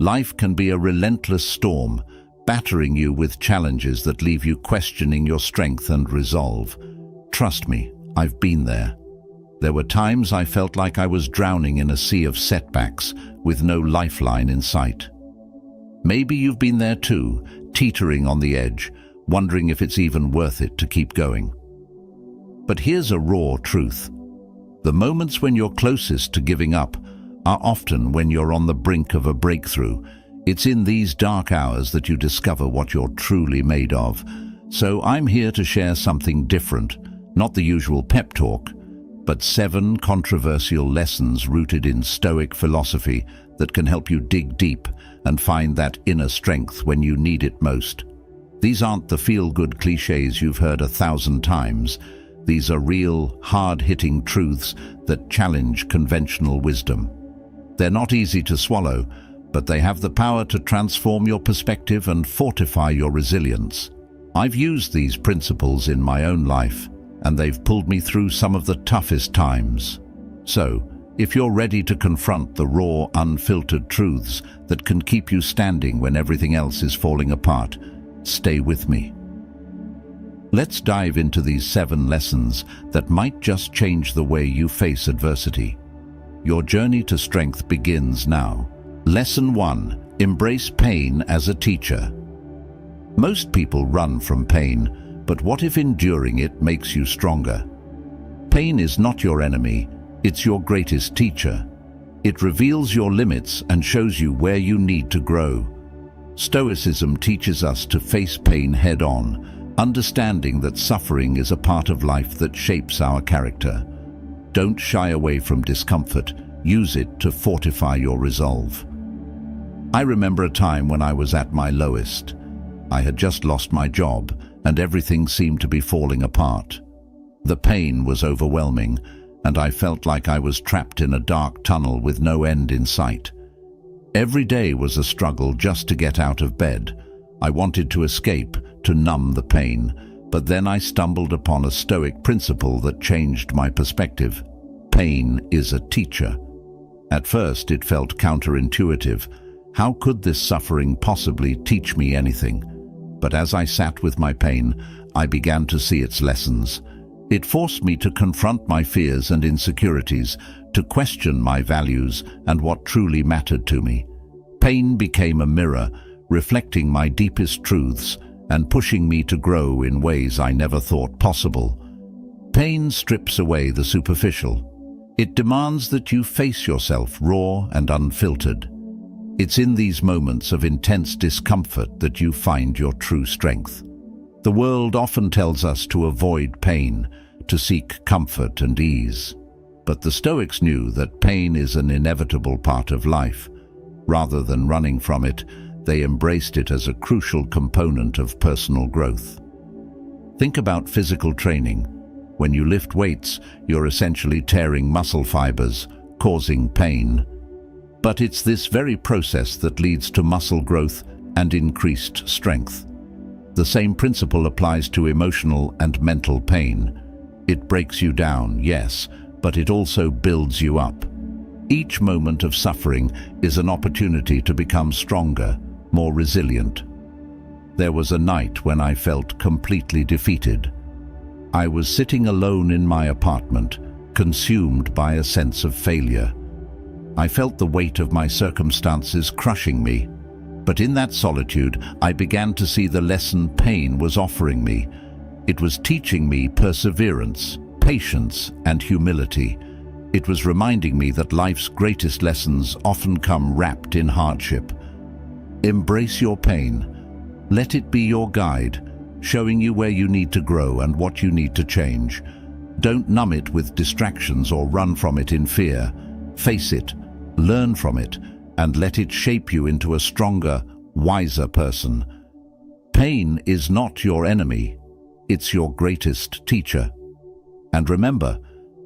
Life can be a relentless storm, battering you with challenges that leave you questioning your strength and resolve. Trust me, I've been there. There were times I felt like I was drowning in a sea of setbacks, with no lifeline in sight. Maybe you've been there too, teetering on the edge, wondering if it's even worth it to keep going. But here's a raw truth. The moments when you're closest to giving up are often when you're on the brink of a breakthrough. It's in these dark hours that you discover what you're truly made of. So I'm here to share something different, not the usual pep talk, but 7 controversial lessons rooted in Stoic philosophy that can help you dig deep and find that inner strength when you need it most. These aren't the feel-good cliches you've heard 1,000 times. These are real, hard-hitting truths that challenge conventional wisdom. They're not easy to swallow, but they have the power to transform your perspective and fortify your resilience. I've used these principles in my own life, and they've pulled me through some of the toughest times. So, if you're ready to confront the raw, unfiltered truths that can keep you standing when everything else is falling apart, stay with me. Let's dive into these 7 lessons that might just change the way you face adversity. Your journey to strength begins now. Lesson 1. Embrace pain as a teacher. Most people run from pain, but what if enduring it makes you stronger? Pain is not your enemy, it's your greatest teacher. It reveals your limits and shows you where you need to grow. Stoicism teaches us to face pain head-on, understanding that suffering is a part of life that shapes our character. Don't shy away from discomfort, use it to fortify your resolve. I remember a time when I was at my lowest. I had just lost my job, and everything seemed to be falling apart. The pain was overwhelming, and I felt like I was trapped in a dark tunnel with no end in sight. Every day was a struggle just to get out of bed. I wanted to escape, to numb the pain, but then I stumbled upon a Stoic principle that changed my perspective. Pain is a teacher. At first, it felt counterintuitive. How could this suffering possibly teach me anything? But as I sat with my pain, I began to see its lessons. It forced me to confront my fears and insecurities, to question my values and what truly mattered to me. Pain became a mirror, reflecting my deepest truths and pushing me to grow in ways I never thought possible. Pain strips away the superficial. It demands that you face yourself raw and unfiltered. It's in these moments of intense discomfort that you find your true strength. The world often tells us to avoid pain, to seek comfort and ease. But the Stoics knew that pain is an inevitable part of life. Rather than running from it, they embraced it as a crucial component of personal growth. Think about physical training. When you lift weights, you're essentially tearing muscle fibers, causing pain. But it's this very process that leads to muscle growth and increased strength. The same principle applies to emotional and mental pain. It breaks you down, yes, but it also builds you up. Each moment of suffering is an opportunity to become stronger, more resilient. There was a night when I felt completely defeated. I was sitting alone in my apartment, consumed by a sense of failure. I felt the weight of my circumstances crushing me, but in that solitude, I began to see the lesson pain was offering me. It was teaching me perseverance, patience, and humility. It was reminding me that life's greatest lessons often come wrapped in hardship. Embrace your pain. Let it be your guide, showing you where you need to grow and what you need to change. Don't numb it with distractions or run from it in fear. Face it, learn from it, and let it shape you into a stronger, wiser person. Pain is not your enemy. It's your greatest teacher. And remember,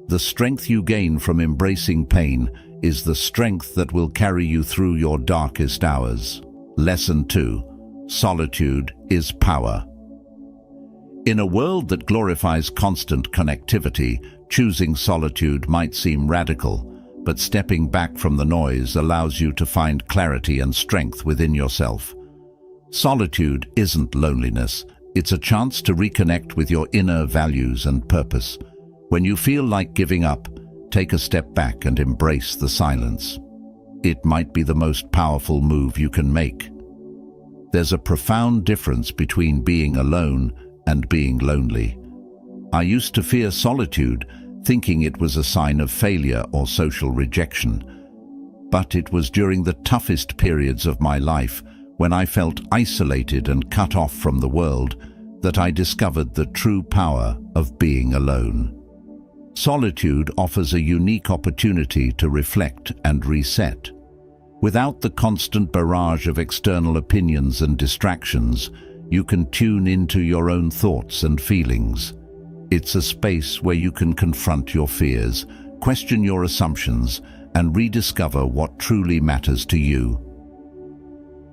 the strength you gain from embracing pain is the strength that will carry you through your darkest hours. Lesson 2. Solitude is power. In a world that glorifies constant connectivity, choosing solitude might seem radical, but stepping back from the noise allows you to find clarity and strength within yourself. Solitude isn't loneliness, it's a chance to reconnect with your inner values and purpose. When you feel like giving up, take a step back and embrace the silence. It might be the most powerful move you can make. There's a profound difference between being alone and being lonely. I used to fear solitude, thinking it was a sign of failure or social rejection. But it was during the toughest periods of my life, when I felt isolated and cut off from the world, that I discovered the true power of being alone. Solitude offers a unique opportunity to reflect and reset. Without the constant barrage of external opinions and distractions, you can tune into your own thoughts and feelings. It's a space where you can confront your fears, question your assumptions, and rediscover what truly matters to you.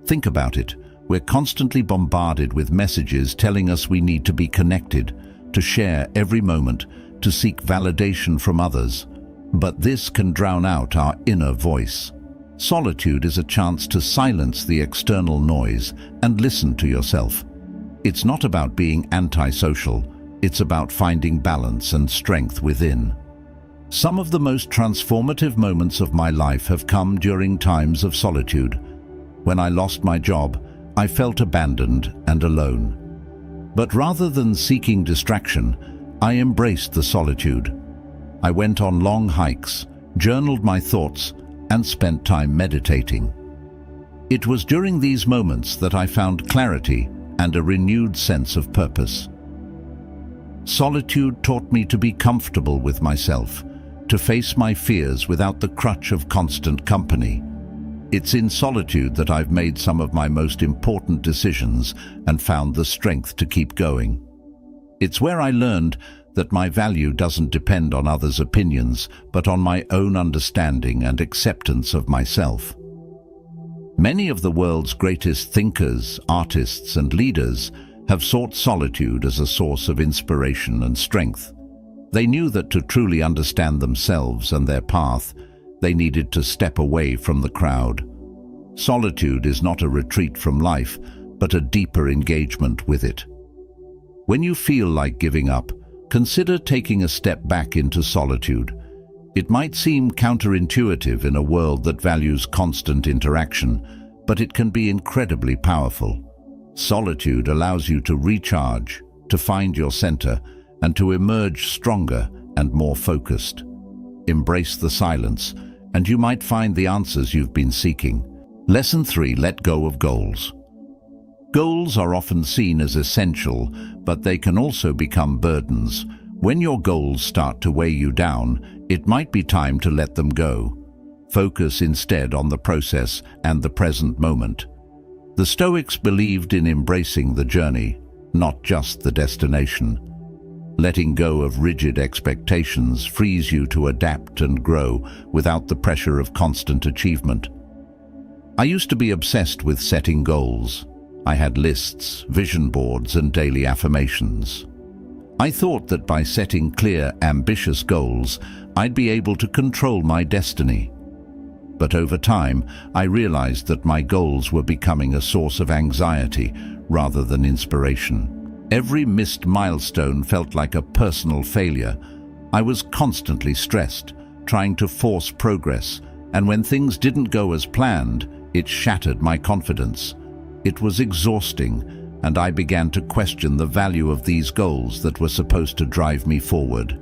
Think about it. We're constantly bombarded with messages telling us we need to be connected, to share every moment, to seek validation from others. But this can drown out our inner voice. Solitude is a chance to silence the external noise and listen to yourself. It's not about being antisocial, it's about finding balance and strength within. Some of the most transformative moments of my life have come during times of solitude. When I lost my job, I felt abandoned and alone. But rather than seeking distraction, I embraced the solitude. I went on long hikes, journaled my thoughts, and spent time meditating. It was during these moments that I found clarity and a renewed sense of purpose. Solitude taught me to be comfortable with myself, to face my fears without the crutch of constant company. It's in solitude that I've made some of my most important decisions and found the strength to keep going. It's where I learned that my value doesn't depend on others' opinions, but on my own understanding and acceptance of myself. Many of the world's greatest thinkers, artists, and leaders have sought solitude as a source of inspiration and strength. They knew that to truly understand themselves and their path, they needed to step away from the crowd. Solitude is not a retreat from life, but a deeper engagement with it. When you feel like giving up, consider taking a step back into solitude. It might seem counterintuitive in a world that values constant interaction, but it can be incredibly powerful. Solitude allows you to recharge, to find your center, and to emerge stronger and more focused. Embrace the silence, and you might find the answers you've been seeking. Lesson 3: Let go of goals. Goals are often seen as essential, but they can also become burdens. When your goals start to weigh you down, it might be time to let them go. Focus instead on the process and the present moment. The Stoics believed in embracing the journey, not just the destination. Letting go of rigid expectations frees you to adapt and grow without the pressure of constant achievement. I used to be obsessed with setting goals. I had lists, vision boards, and daily affirmations. I thought that by setting clear, ambitious goals, I'd be able to control my destiny. But over time, I realized that my goals were becoming a source of anxiety rather than inspiration. Every missed milestone felt like a personal failure. I was constantly stressed, trying to force progress, and when things didn't go as planned, it shattered my confidence. It was exhausting, and I began to question the value of these goals that were supposed to drive me forward.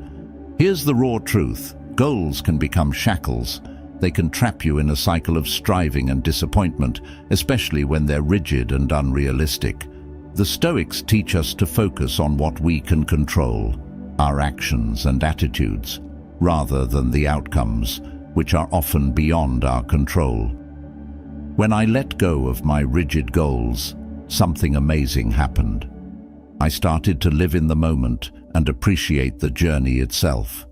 Here's the raw truth: goals can become shackles. They can trap you in a cycle of striving and disappointment, especially when they're rigid and unrealistic. The Stoics teach us to focus on what we can control, our actions and attitudes, rather than the outcomes, which are often beyond our control. When I let go of my rigid goals, something amazing happened. I started to live in the moment and appreciate the journey itself.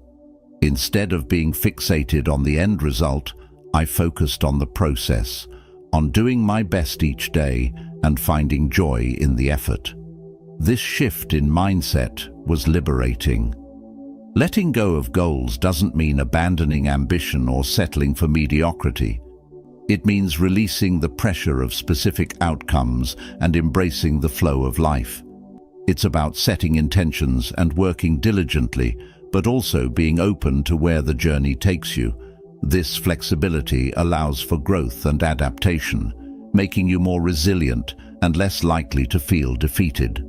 Instead of being fixated on the end result, I focused on the process, on doing my best each day and finding joy in the effort. This shift in mindset was liberating. Letting go of goals doesn't mean abandoning ambition or settling for mediocrity. It means releasing the pressure of specific outcomes and embracing the flow of life. It's about setting intentions and working diligently, but also being open to where the journey takes you. This flexibility allows for growth and adaptation, making you more resilient and less likely to feel defeated.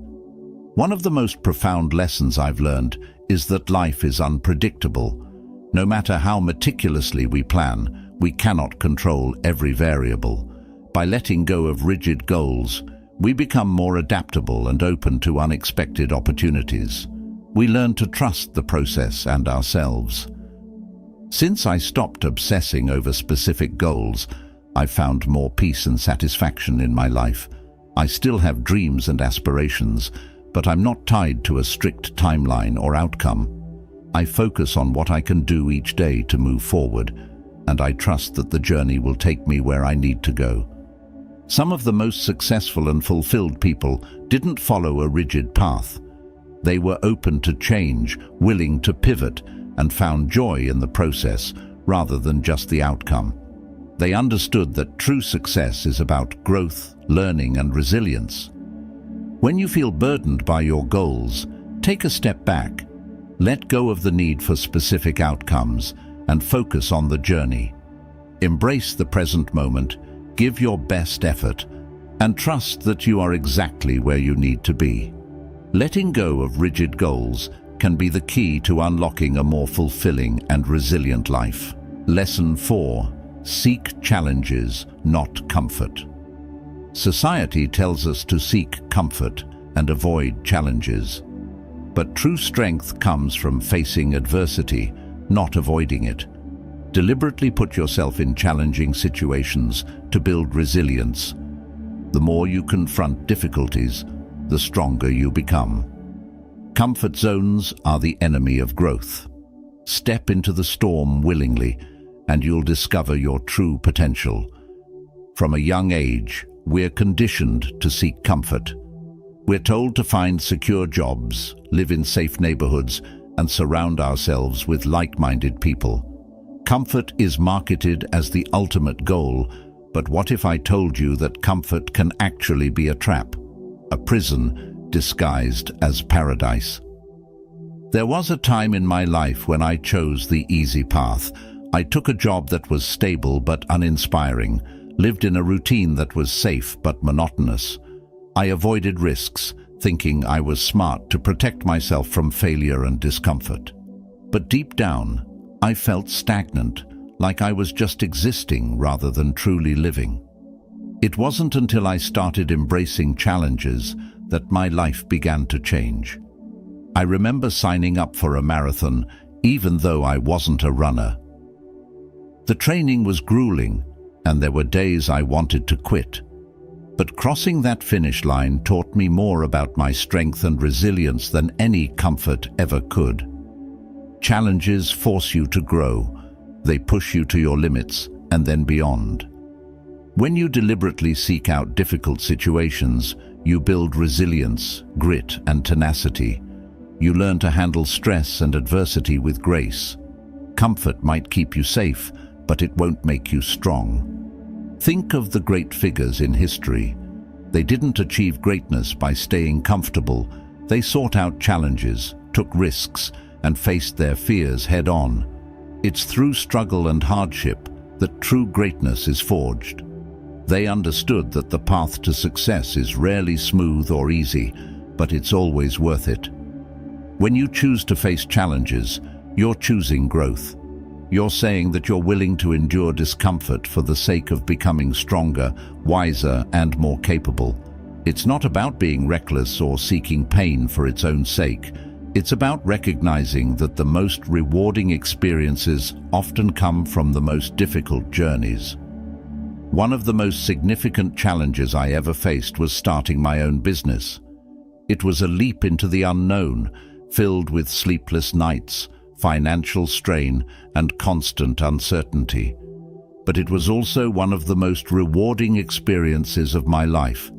One of the most profound lessons I've learned is that life is unpredictable. No matter how meticulously we plan, we cannot control every variable. By letting go of rigid goals, we become more adaptable and open to unexpected opportunities. We learn to trust the process and ourselves. Since I stopped obsessing over specific goals, I've found more peace and satisfaction in my life. I still have dreams and aspirations, but I'm not tied to a strict timeline or outcome. I focus on what I can do each day to move forward, and I trust that the journey will take me where I need to go. Some of the most successful and fulfilled people didn't follow a rigid path. They were open to change, willing to pivot, and found joy in the process rather than just the outcome. They understood that true success is about growth, learning, and resilience. When you feel burdened by your goals, take a step back. Let go of the need for specific outcomes and focus on the journey. Embrace the present moment, give your best effort, and trust that you are exactly where you need to be. Letting go of rigid goals can be the key to unlocking a more fulfilling and resilient life. Lesson 4. Seek challenges, not comfort. Society tells us to seek comfort and avoid challenges. But true strength comes from facing adversity, not avoiding it. Deliberately put yourself in challenging situations to build resilience. The more you confront difficulties, the stronger you become. Comfort zones are the enemy of growth. Step into the storm willingly, and you'll discover your true potential. From a young age, we're conditioned to seek comfort. We're told to find secure jobs, live in safe neighborhoods, and surround ourselves with like-minded people. Comfort is marketed as the ultimate goal, but what if I told you that comfort can actually be a trap, a prison disguised as paradise? There was a time in my life when I chose the easy path. I took a job that was stable but uninspiring, lived in a routine that was safe but monotonous. I avoided risks, thinking I was smart to protect myself from failure and discomfort. But deep down, I felt stagnant, like I was just existing rather than truly living. It wasn't until I started embracing challenges that my life began to change. I remember signing up for a marathon, even though I wasn't a runner. The training was grueling, and there were days I wanted to quit. But crossing that finish line taught me more about my strength and resilience than any comfort ever could. Challenges force you to grow. They push you to your limits and then beyond. When you deliberately seek out difficult situations, you build resilience, grit, and tenacity. You learn to handle stress and adversity with grace. Comfort might keep you safe, but it won't make you strong. Think of the great figures in history. They didn't achieve greatness by staying comfortable. They sought out challenges, took risks, and faced their fears head-on. It's through struggle and hardship that true greatness is forged. They understood that the path to success is rarely smooth or easy, but it's always worth it. When you choose to face challenges, you're choosing growth. You're saying that you're willing to endure discomfort for the sake of becoming stronger, wiser, and more capable. It's not about being reckless or seeking pain for its own sake. It's about recognizing that the most rewarding experiences often come from the most difficult journeys. One of the most significant challenges I ever faced was starting my own business. It was a leap into the unknown, filled with sleepless nights, financial strain, and constant uncertainty. But it was also one of the most rewarding experiences of my life.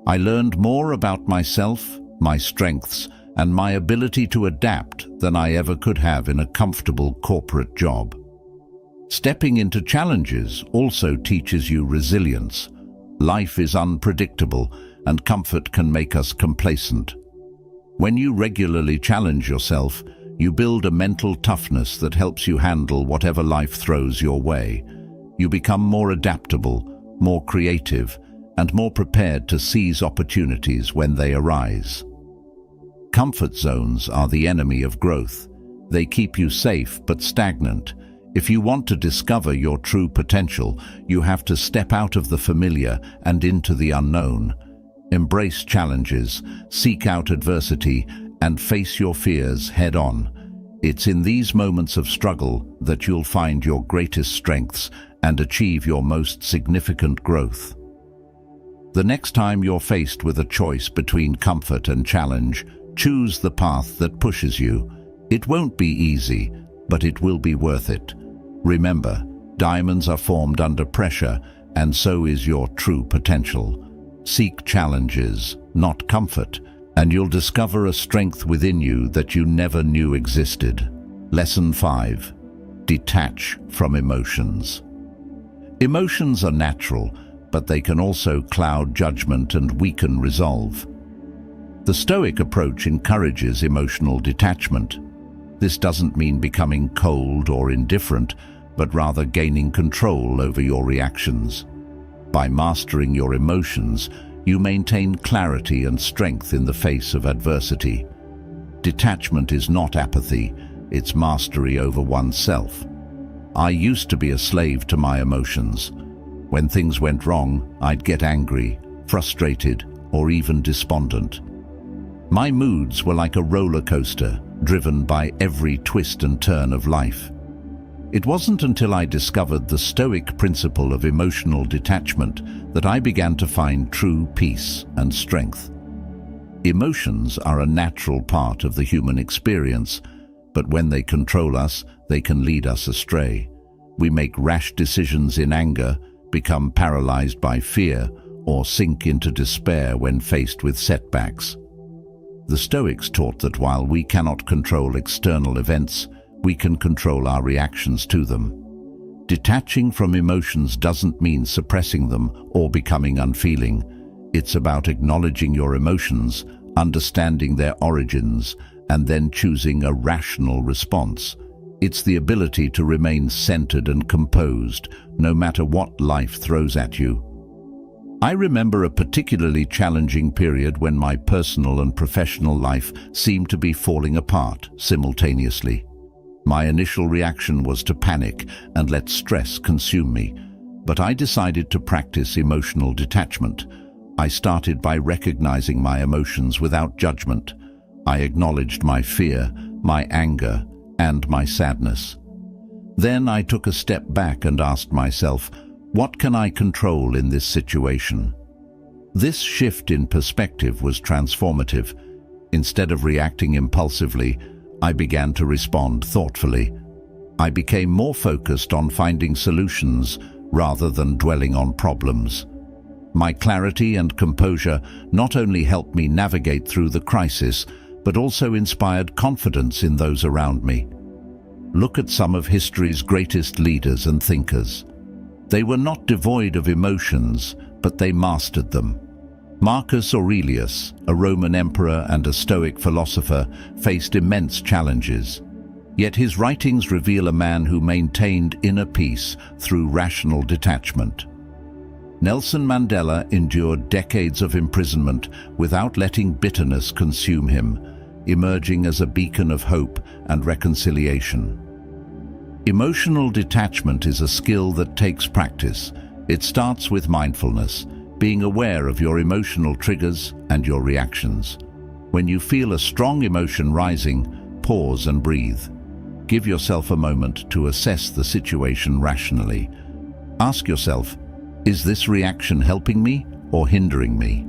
I learned more about myself, my strengths, and my ability to adapt than I ever could have in a comfortable corporate job. Stepping into challenges also teaches you resilience. Life is unpredictable, and comfort can make us complacent. When you regularly challenge yourself, you build a mental toughness that helps you handle whatever life throws your way. You become more adaptable, more creative, and more prepared to seize opportunities when they arise. Comfort zones are the enemy of growth. They keep you safe but stagnant. If you want to discover your true potential, you have to step out of the familiar and into the unknown. Embrace challenges, seek out adversity, and face your fears head-on. It's in these moments of struggle that you'll find your greatest strengths and achieve your most significant growth. The next time you're faced with a choice between comfort and challenge, choose the path that pushes you. It won't be easy, but it will be worth it. Remember, diamonds are formed under pressure, and so is your true potential. Seek challenges, not comfort, and you'll discover a strength within you that you never knew existed. Lesson 5. Detach from emotions. Emotions are natural, but they can also cloud judgment and weaken resolve. The Stoic approach encourages emotional detachment. This doesn't mean becoming cold or indifferent, but rather gaining control over your reactions. By mastering your emotions, you maintain clarity and strength in the face of adversity. Detachment is not apathy, it's mastery over oneself. I used to be a slave to my emotions. When things went wrong, I'd get angry, frustrated, or even despondent. My moods were like a roller coaster, driven by every twist and turn of life. It wasn't until I discovered the Stoic principle of emotional detachment that I began to find true peace and strength. Emotions are a natural part of the human experience, but when they control us, they can lead us astray. We make rash decisions in anger, become paralyzed by fear, or sink into despair when faced with setbacks. The Stoics taught that while we cannot control external events, we can control our reactions to them. Detaching from emotions doesn't mean suppressing them or becoming unfeeling. It's about acknowledging your emotions, understanding their origins, and then choosing a rational response. It's the ability to remain centered and composed, no matter what life throws at you. I remember a particularly challenging period when my personal and professional life seemed to be falling apart simultaneously. My initial reaction was to panic and let stress consume me, but I decided to practice emotional detachment. I started by recognizing my emotions without judgment. I acknowledged my fear, my anger, and my sadness. Then I took a step back and asked myself, what can I control in this situation? This shift in perspective was transformative. Instead of reacting impulsively, I began to respond thoughtfully. I became more focused on finding solutions rather than dwelling on problems. My clarity and composure not only helped me navigate through the crisis, but also inspired confidence in those around me. Look at some of history's greatest leaders and thinkers. They were not devoid of emotions, but they mastered them. Marcus Aurelius, a Roman emperor and a Stoic philosopher, faced immense challenges. Yet his writings reveal a man who maintained inner peace through rational detachment. Nelson Mandela endured decades of imprisonment without letting bitterness consume him, emerging as a beacon of hope and reconciliation. Emotional detachment is a skill that takes practice. It starts with mindfulness, being aware of your emotional triggers and your reactions. When you feel a strong emotion rising, pause and breathe. Give yourself a moment to assess the situation rationally. Ask yourself, is this reaction helping me or hindering me?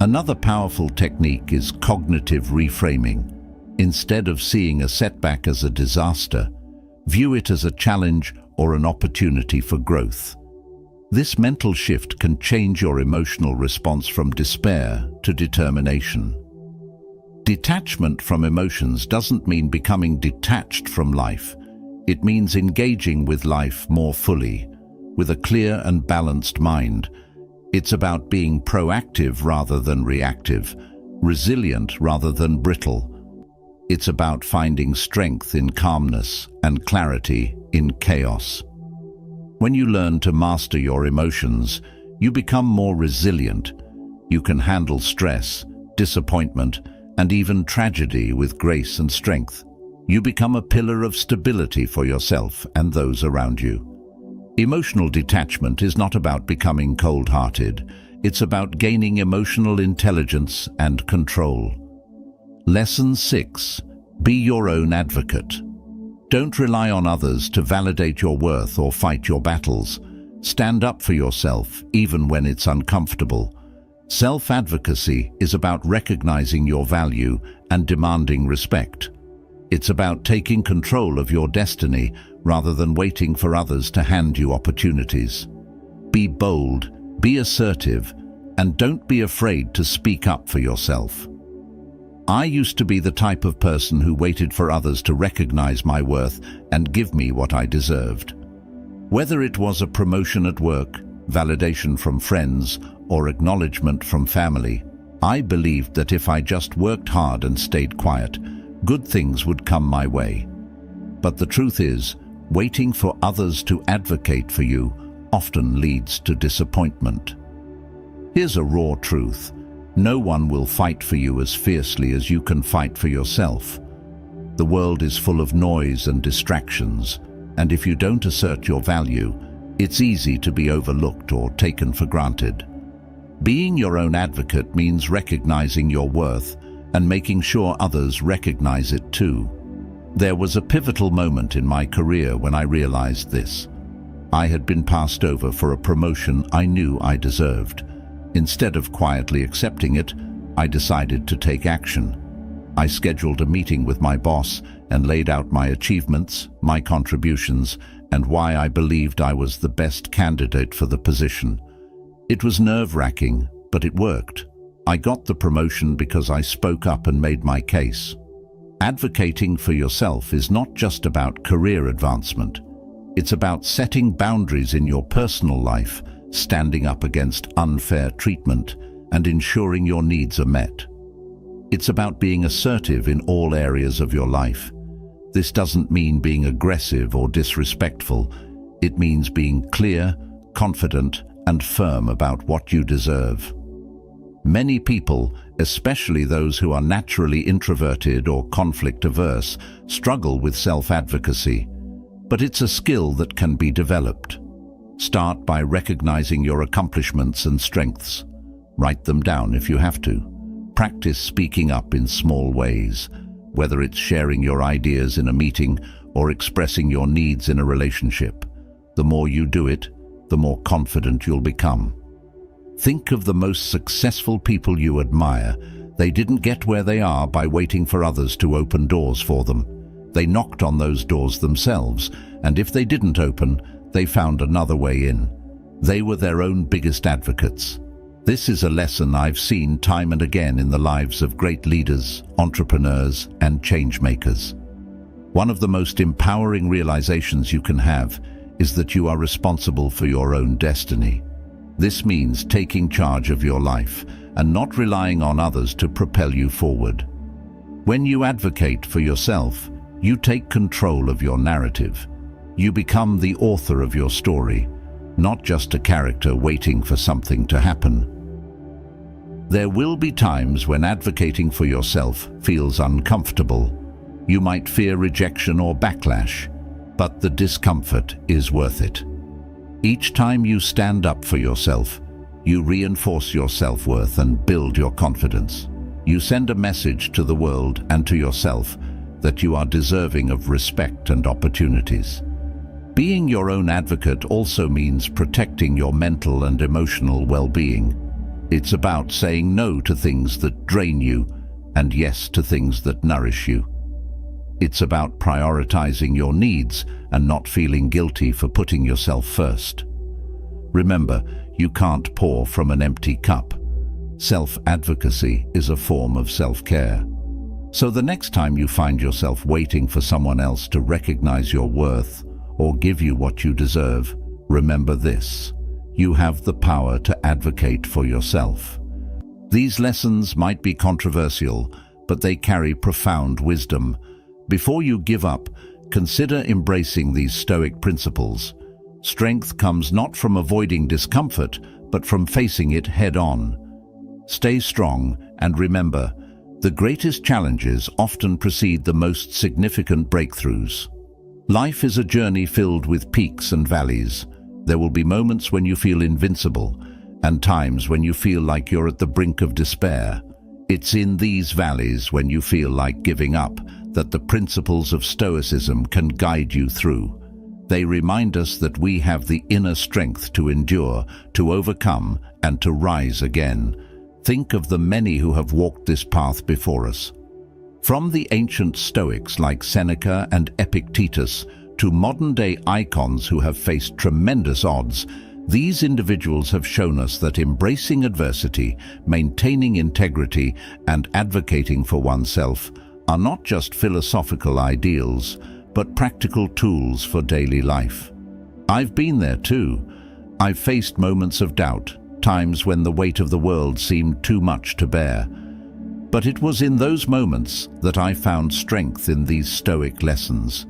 Another powerful technique is cognitive reframing. Instead of seeing a setback as a disaster, view it as a challenge or an opportunity for growth. This mental shift can change your emotional response from despair to determination. Detachment from emotions doesn't mean becoming detached from life. It means engaging with life more fully, with a clear and balanced mind. It's about being proactive rather than reactive, resilient rather than brittle. It's about finding strength in calmness and clarity in chaos. When you learn to master your emotions, you become more resilient. You can handle stress, disappointment, and even tragedy with grace and strength. You become a pillar of stability for yourself and those around you. Emotional detachment is not about becoming cold-hearted. It's about gaining emotional intelligence and control. Lesson 6. Be your own advocate. Don't rely on others to validate your worth or fight your battles. Stand up for yourself, even when it's uncomfortable. Self-advocacy is about recognizing your value and demanding respect. It's about taking control of your destiny rather than waiting for others to hand you opportunities. Be bold, be assertive, and don't be afraid to speak up for yourself. I used to be the type of person who waited for others to recognize my worth and give me what I deserved. Whether it was a promotion at work, validation from friends, or acknowledgement from family, I believed that if I just worked hard and stayed quiet, good things would come my way. But the truth is, waiting for others to advocate for you often leads to disappointment. Here's a raw truth. No one will fight for you as fiercely as you can fight for yourself. The world is full of noise and distractions, and if you don't assert your value, it's easy to be overlooked or taken for granted. Being your own advocate means recognizing your worth and making sure others recognize it too. There was a pivotal moment in my career when I realized this. I had been passed over for a promotion I knew I deserved. Instead of quietly accepting it, I decided to take action. I scheduled a meeting with my boss and laid out my achievements, my contributions, and why I believed I was the best candidate for the position. It was nerve-wracking, but it worked. I got the promotion because I spoke up and made my case. Advocating for yourself is not just about career advancement. It's about setting boundaries in your personal life, standing up against unfair treatment, and ensuring your needs are met. It's about being assertive in all areas of your life. This doesn't mean being aggressive or disrespectful. It means being clear, confident, and firm about what you deserve. Many people, especially those who are naturally introverted or conflict-averse, struggle with self-advocacy. But it's a skill that can be developed. Start by recognizing your accomplishments and strengths. Write them down if you have to. Practice speaking up in small ways, whether it's sharing your ideas in a meeting or expressing your needs in a relationship. The more you do it, the more confident you'll become. Think of the most successful people you admire. They didn't get where they are by waiting for others to open doors for them. They knocked on those doors themselves, and if they didn't open, they found another way in. They were their own biggest advocates. This is a lesson I've seen time and again in the lives of great leaders, entrepreneurs, and change-makers. One of the most empowering realizations you can have is that you are responsible for your own destiny. This means taking charge of your life and not relying on others to propel you forward. When you advocate for yourself, you take control of your narrative. You become the author of your story, not just a character waiting for something to happen. There will be times when advocating for yourself feels uncomfortable. You might fear rejection or backlash, but the discomfort is worth it. Each time you stand up for yourself, you reinforce your self-worth and build your confidence. You send a message to the world and to yourself that you are deserving of respect and opportunities. Being your own advocate also means protecting your mental and emotional well-being. It's about saying no to things that drain you and yes to things that nourish you. It's about prioritizing your needs and not feeling guilty for putting yourself first. Remember, you can't pour from an empty cup. Self-advocacy is a form of self-care. So the next time you find yourself waiting for someone else to recognize your worth or give you what you deserve, remember this: you have the power to advocate for yourself. These lessons might be controversial, but they carry profound wisdom. Before you give up, consider embracing these Stoic principles. Strength comes not from avoiding discomfort, but from facing it head-on. Stay strong, and remember, the greatest challenges often precede the most significant breakthroughs. Life is a journey filled with peaks and valleys. There will be moments when you feel invincible, and times when you feel like you're at the brink of despair. It's in these valleys, when you feel like giving up, that the principles of Stoicism can guide you through. They remind us that we have the inner strength to endure, to overcome, and to rise again. Think of the many who have walked this path before us. From the ancient Stoics like Seneca and Epictetus to modern-day icons who have faced tremendous odds, these individuals have shown us that embracing adversity, maintaining integrity, and advocating for oneself are not just philosophical ideals, but practical tools for daily life. I've been there too. I've faced moments of doubt, times when the weight of the world seemed too much to bear. But it was in those moments that I found strength in these Stoic lessons.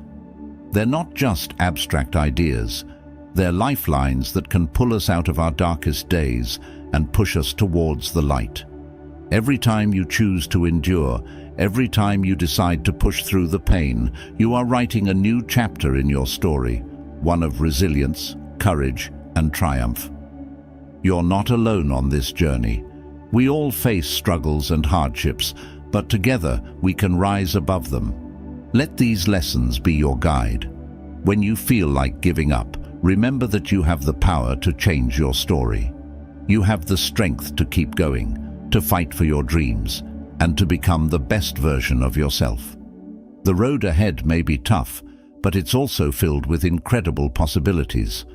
They're not just abstract ideas. They're lifelines that can pull us out of our darkest days and push us towards the light. Every time you choose to endure, every time you decide to push through the pain, you are writing a new chapter in your story, one of resilience, courage, and triumph. You're not alone on this journey. We all face struggles and hardships, but together we can rise above them. Let these lessons be your guide. When you feel like giving up, remember that you have the power to change your story. You have the strength to keep going, to fight for your dreams, and to become the best version of yourself. The road ahead may be tough, but it's also filled with incredible possibilities.